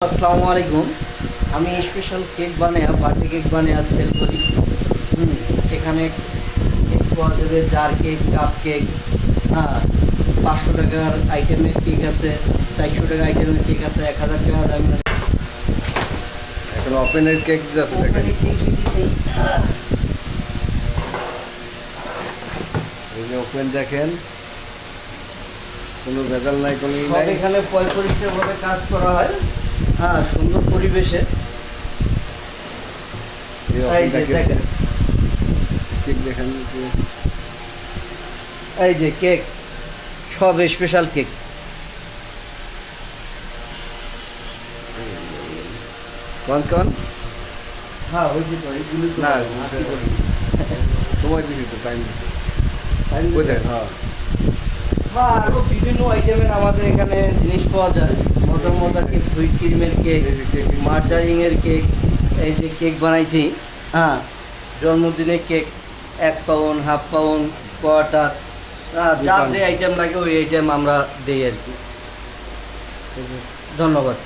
আসসালামু আলাইকুম। আমি স্পেশাল কেক বানিয়ে বার্থডে কেক বানিয়ে সেল করি। এখানে কেক পাওয়া যাবে, জার কেক, কাপ কেক। হ্যাঁ, 500 টাকার আইটেমের কেক আছে, 400 টাকা আইটেমের কেক আছে, 1000 টাকা দামের এখন ওপেনের কেক আছে দেখেন, কেক দিতেছি। এই যে ওপেন দেখেন, কোনো ভেজাল নাই, কোনো ই সব নাই। এখানে পরিষ্কারভাবে কাজ করা হয়। হ্যাঁ, সুন্দর পরিবেশে। এই এই যে ওপেনটা দেখেন, কেক দেখেন, এই যে কেক, সব স্পেশাল কেক। কোন কোন হ্যাঁ, হয়েছে তো, এইগুলো তো না, আর কি বলি। সময় দিছি তো, টাইম দিছি, তাই বলছেন? বুঝলেন? হ্যাঁ, বা আরও বিভিন্ন আইটেমের আমাদের এখানে জিনিস পাওয়া যায়। মজার মজার কেক, হুইট ক্রিমের কেক, এই যে কেক দিছি। মার্জারিংয়ের কেক। এই যে কেক বানাইছি, হ্যাঁ, জন্মদিনের cake, 1 pound, half pound, quarter, যার যে আইটেম লাগে ওই আইটেম আমরা দিই আর কি। ধন্যবাদ।